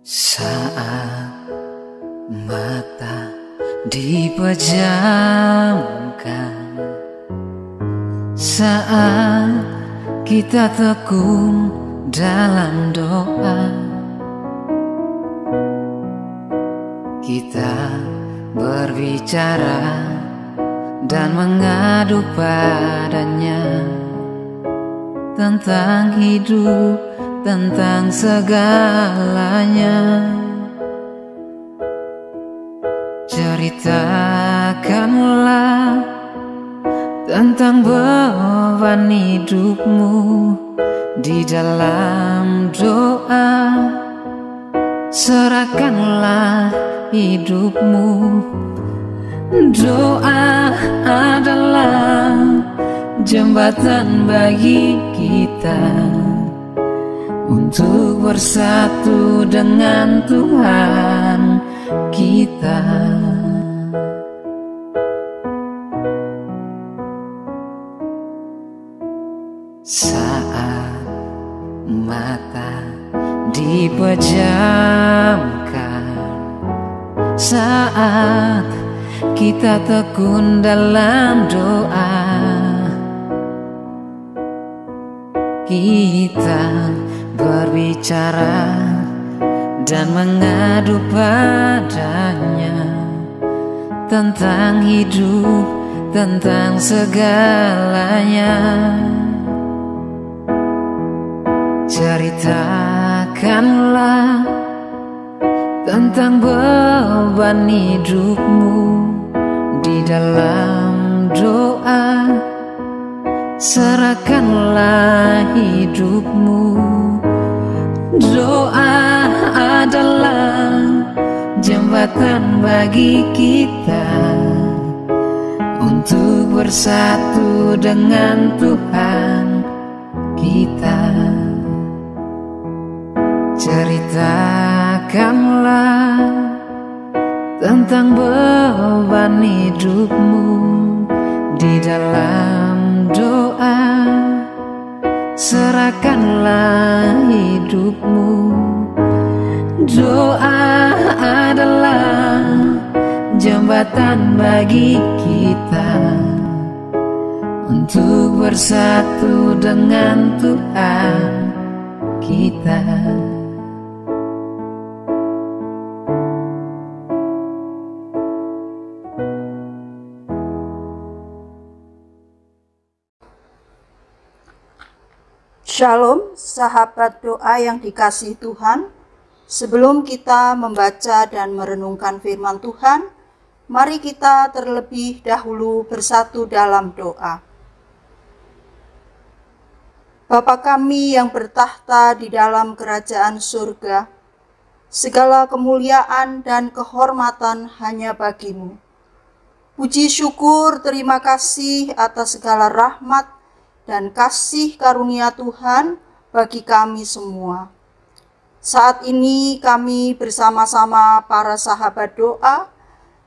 Saat mata dipejamkan, saat kita tekun dalam doa, kita berbicara dan mengadu padanya tentang hidup, tentang segalanya. Ceritakanlah tentang beban hidupmu di dalam doa. Serahkanlah hidupmu. Doa adalah jembatan bagi kita untuk bersatu dengan Tuhan kita. Saat mata dipejamkan, saat kita tekun dalam doa, kita berbicara dan mengadu padanya tentang hidup, tentang segalanya. Ceritakanlah tentang beban hidupmu di dalam doa. Serahkanlah hidupmu. Doa adalah jembatan bagi kita untuk bersatu dengan Tuhan kita. Ceritakanlah tentang beban hidupmu di dalam doa. Serahkanlah hidupmu. Doa adalah jembatan bagi kita untuk bersatu dengan Tuhan kita. Shalom, sahabat doa yang dikasihi Tuhan. Sebelum kita membaca dan merenungkan firman Tuhan, mari kita terlebih dahulu bersatu dalam doa. Bapa kami yang bertahta di dalam kerajaan surga, segala kemuliaan dan kehormatan hanya bagi-Mu. Puji syukur, terima kasih atas segala rahmat dan kasih karunia Tuhan bagi kami semua. Saat ini kami bersama-sama para sahabat doa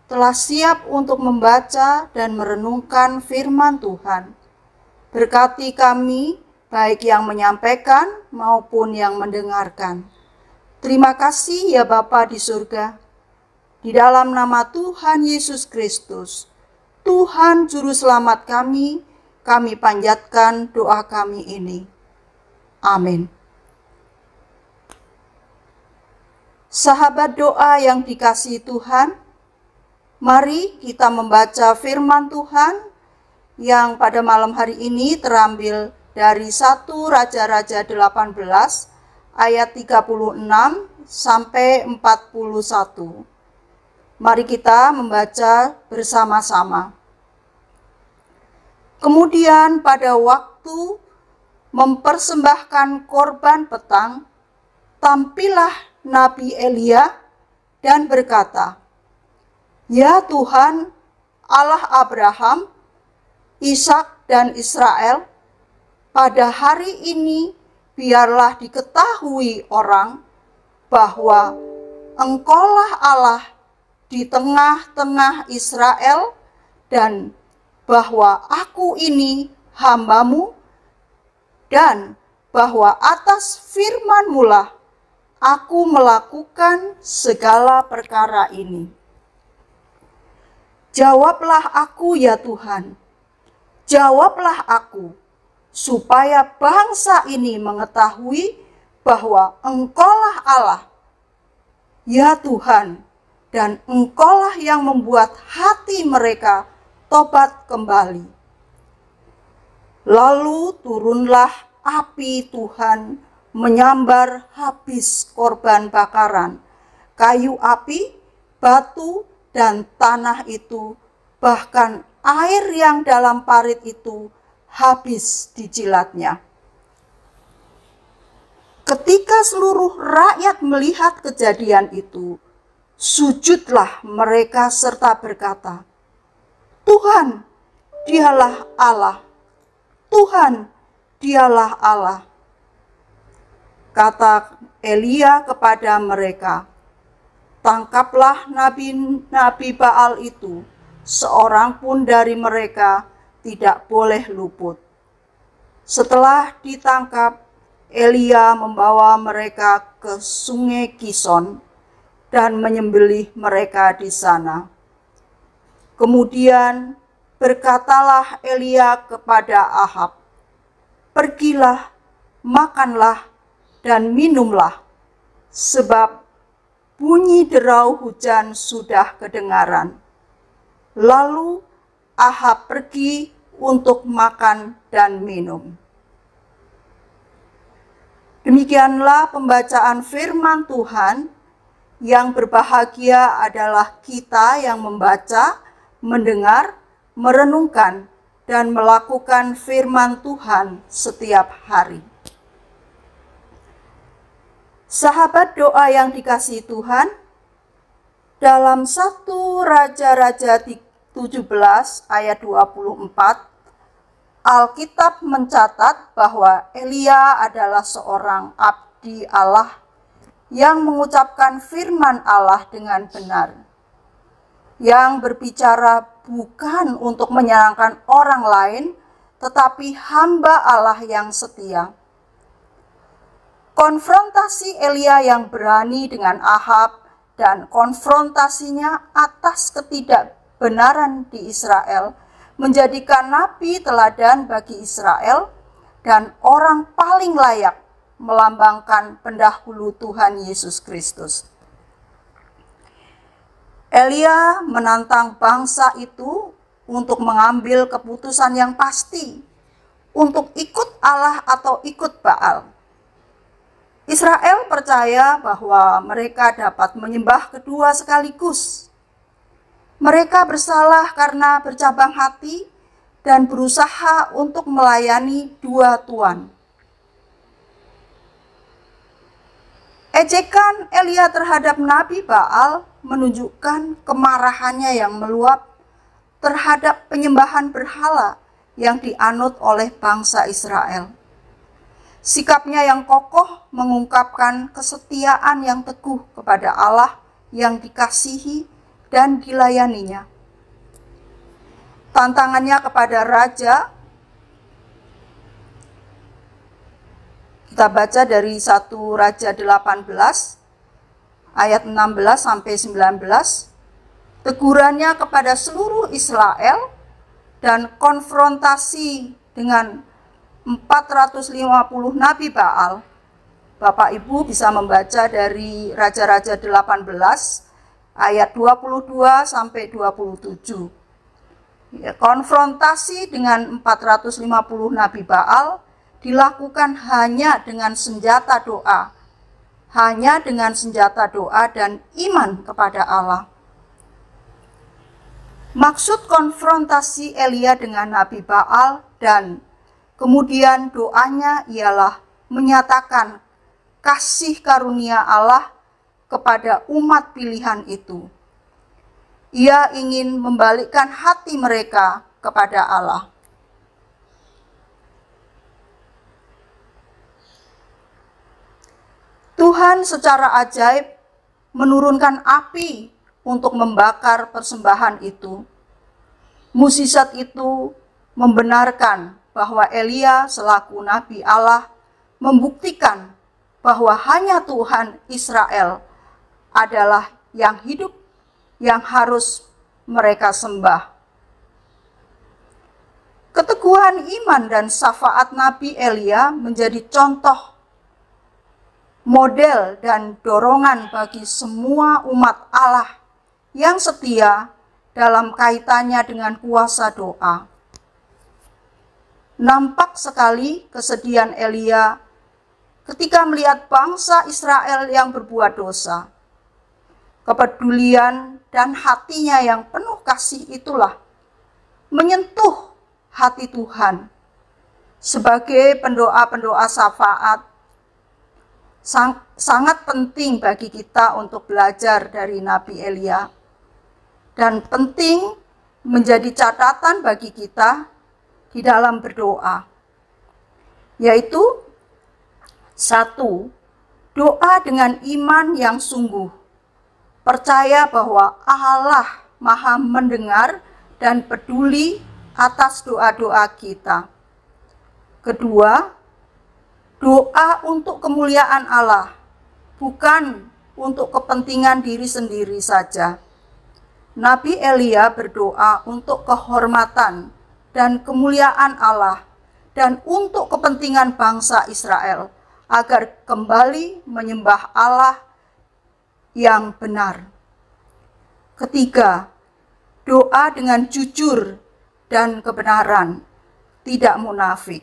telah siap untuk membaca dan merenungkan firman Tuhan. Berkati kami, baik yang menyampaikan maupun yang mendengarkan. Terima kasih ya Bapa di surga. Di dalam nama Tuhan Yesus Kristus, Tuhan Juru Selamat kami panjatkan doa kami ini. Amin. Sahabat doa yang dikasihi Tuhan, mari kita membaca firman Tuhan yang pada malam hari ini terambil dari 1 Raja-Raja 18 ayat 36 sampai 41. Mari kita membaca bersama-sama. Kemudian pada waktu mempersembahkan korban petang, tampillah Nabi Elia dan berkata, "Ya Tuhan, Allah Abraham, Ishak dan Israel, pada hari ini biarlah diketahui orang bahwa Engkaulah Allah di tengah-tengah Israel dan bahwa aku ini hamba-Mu dan bahwa atas firman-Mu lah aku melakukan segala perkara ini. Jawablah aku ya Tuhan, jawablah aku, supaya bangsa ini mengetahui bahwa Engkaulah Allah, ya Tuhan, dan Engkaulah yang membuat hati mereka tobat kembali. Lalu turunlah api Tuhan menyambar habis korban bakaran, kayu api, batu, dan tanah itu, bahkan air yang dalam parit itu habis dijilatnya. Ketika seluruh rakyat melihat kejadian itu, sujudlah mereka serta berkata, Tuhan, dialah Allah. Tuhan, dialah Allah. Kata Elia kepada mereka, tangkaplah nabi-nabi Baal itu, seorang pun dari mereka tidak boleh luput. Setelah ditangkap, Elia membawa mereka ke sungai Kison dan menyembelih mereka di sana. Kemudian berkatalah Elia kepada Ahab, pergilah, makanlah, dan minumlah, sebab bunyi derau hujan sudah kedengaran. Lalu Ahab pergi untuk makan dan minum. Demikianlah pembacaan firman Tuhan. Yang berbahagia adalah kita yang membaca, mendengar, merenungkan, dan melakukan firman Tuhan setiap hari. Sahabat doa yang dikasihi Tuhan, dalam 1 Raja-Raja 17 ayat 24, Alkitab mencatat bahwa Elia adalah seorang abdi Allah yang mengucapkan firman Allah dengan benar, yang berbicara bukan untuk menyenangkan orang lain, tetapi hamba Allah yang setia. Konfrontasi Elia yang berani dengan Ahab dan konfrontasinya atas ketidakbenaran di Israel menjadikan nabi teladan bagi Israel dan orang paling layak melambangkan pendahulu Tuhan Yesus Kristus. Elia menantang bangsa itu untuk mengambil keputusan yang pasti, untuk ikut Allah atau ikut Baal. Israel percaya bahwa mereka dapat menyembah kedua sekaligus. Mereka bersalah karena bercabang hati dan berusaha untuk melayani dua tuan. Ejekan Elia terhadap Nabi Baal menunjukkan kemarahannya yang meluap terhadap penyembahan berhala yang dianut oleh bangsa Israel. Sikapnya yang kokoh mengungkapkan kesetiaan yang teguh kepada Allah yang dikasihi dan dilayaninya. Tantangannya kepada raja, kita baca dari 1 Raja 18 ayat 16 sampai 19. Tegurannya kepada seluruh Israel dan konfrontasi dengan 450 nabi Baal. Bapak Ibu bisa membaca dari Raja-Raja 18 ayat 22 sampai 27. Konfrontasi dengan 450 nabi Baal dilakukan hanya dengan senjata doa. Hanya dengan senjata doa dan iman kepada Allah. Maksud konfrontasi Elia dengan Nabi Baal dan kemudian doanya ialah menyatakan kasih karunia Allah kepada umat pilihan itu. Ia ingin membalikkan hati mereka kepada Allah. Tuhan secara ajaib menurunkan api untuk membakar persembahan itu. Mukjizat itu membenarkan bahwa Elia selaku nabi Allah membuktikan bahwa hanya Tuhan Israel adalah yang hidup, yang harus mereka sembah. Keteguhan iman dan syafaat Nabi Elia menjadi contoh, model, dan dorongan bagi semua umat Allah yang setia dalam kaitannya dengan kuasa doa. Nampak sekali kesedihan Elia ketika melihat bangsa Israel yang berbuat dosa. Kepedulian dan hatinya yang penuh kasih itulah menyentuh hati Tuhan. Sebagai pendoa-pendoa syafaat, sangat penting bagi kita untuk belajar dari Nabi Elia, dan penting menjadi catatan bagi kita di dalam berdoa, yaitu 1. Doa dengan iman yang sungguh, percaya bahwa Allah Maha mendengar dan peduli atas doa-doa kita. Kedua, doa untuk kemuliaan Allah, bukan untuk kepentingan diri sendiri saja. Nabi Elia berdoa untuk kehormatan dan kemuliaan Allah dan untuk kepentingan bangsa Israel agar kembali menyembah Allah yang benar. Ketiga, doa dengan jujur dan kebenaran, tidak munafik.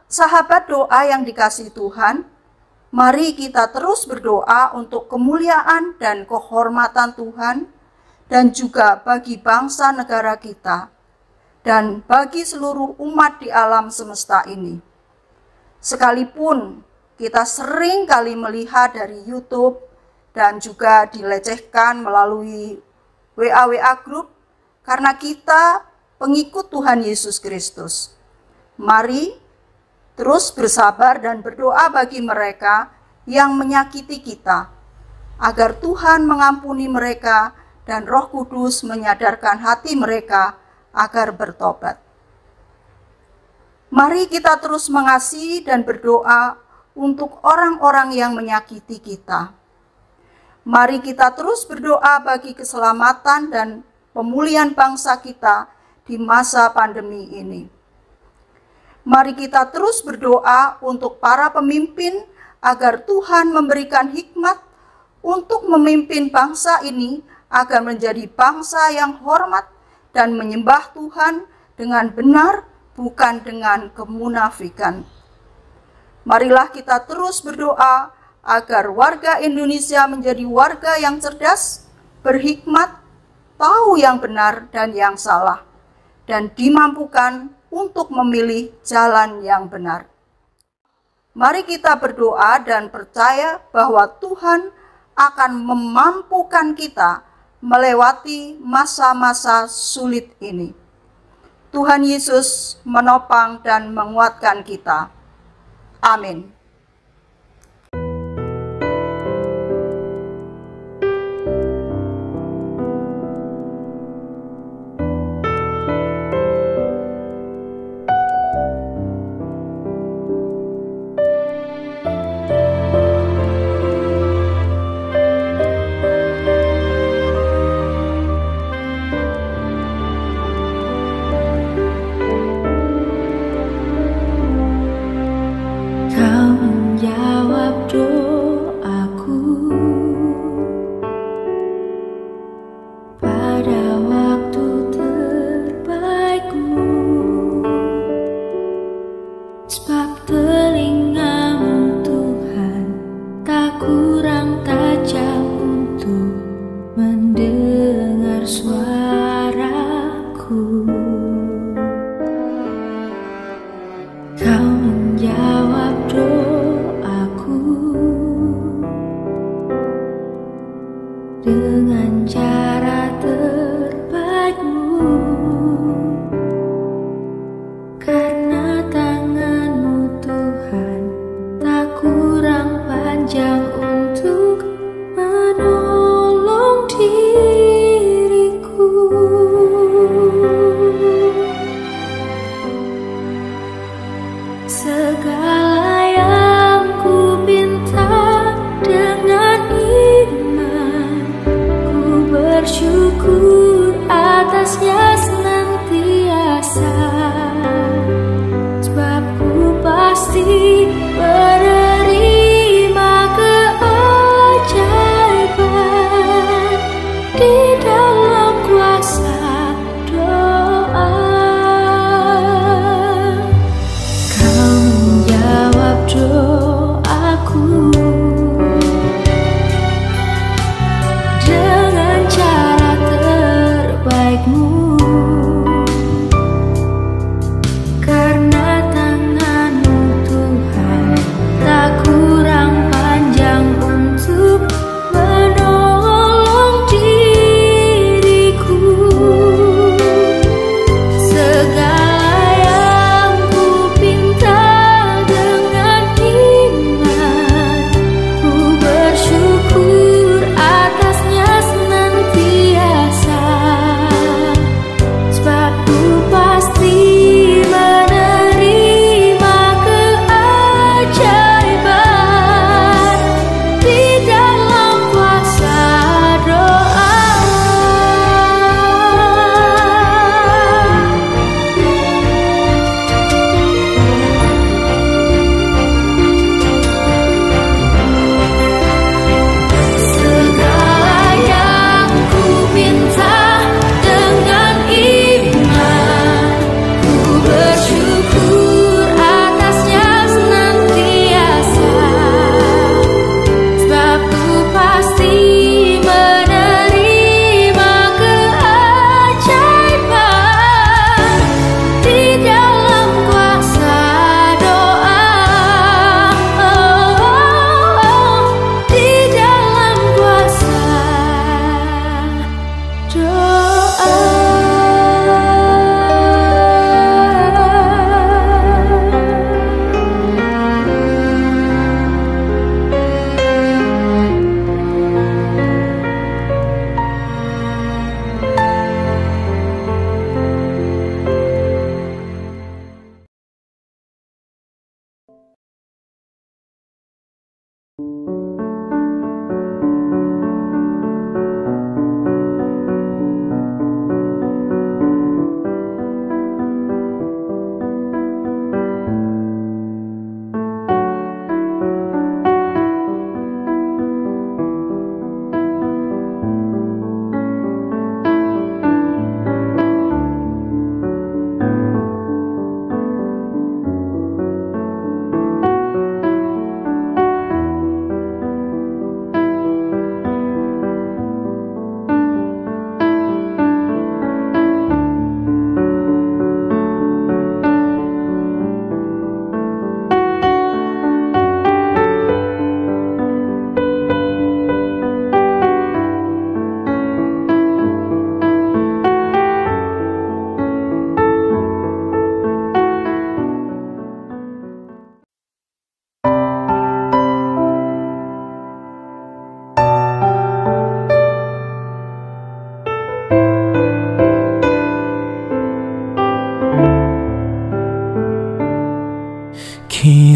Sahabat doa yang dikasihi Tuhan, mari kita terus berdoa untuk kemuliaan dan kehormatan Tuhan, dan juga bagi bangsa negara kita, dan bagi seluruh umat di alam semesta ini. Sekalipun kita sering kali melihat dari YouTube dan juga dilecehkan melalui WA group karena kita pengikut Tuhan Yesus Kristus. Mari terus bersabar dan berdoa bagi mereka yang menyakiti kita, agar Tuhan mengampuni mereka dan Roh Kudus menyadarkan hati mereka agar bertobat. Mari kita terus mengasihi dan berdoa untuk orang-orang yang menyakiti kita. Mari kita terus berdoa bagi keselamatan dan pemulihan bangsa kita di masa pandemi ini. Mari kita terus berdoa untuk para pemimpin agar Tuhan memberikan hikmat untuk memimpin bangsa ini agar menjadi bangsa yang hormat dan menyembah Tuhan dengan benar, bukan dengan kemunafikan. Marilah kita terus berdoa agar warga Indonesia menjadi warga yang cerdas, berhikmat, tahu yang benar dan yang salah, dan dimampukan untuk memilih jalan yang benar. Mari kita berdoa dan percaya bahwa Tuhan akan memampukan kita melewati masa-masa sulit ini. Tuhan Yesus menopang dan menguatkan kita. Amin. Kau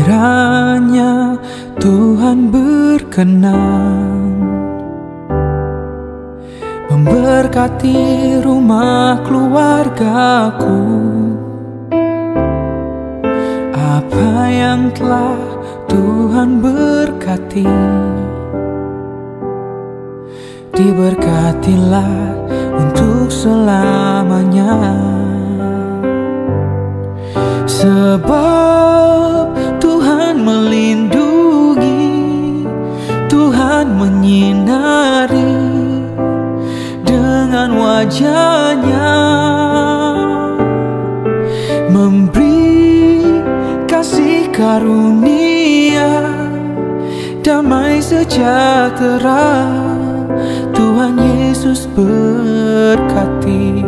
Kiranya Tuhan berkenan memberkati rumah keluargaku. Apa yang telah Tuhan berkati, diberkatilah untuk selamanya. Sebab Tuhan melindungi, Tuhan menyinari dengan wajah-Nya, memberi kasih karunia, damai sejahtera. Tuhan Yesus berkati.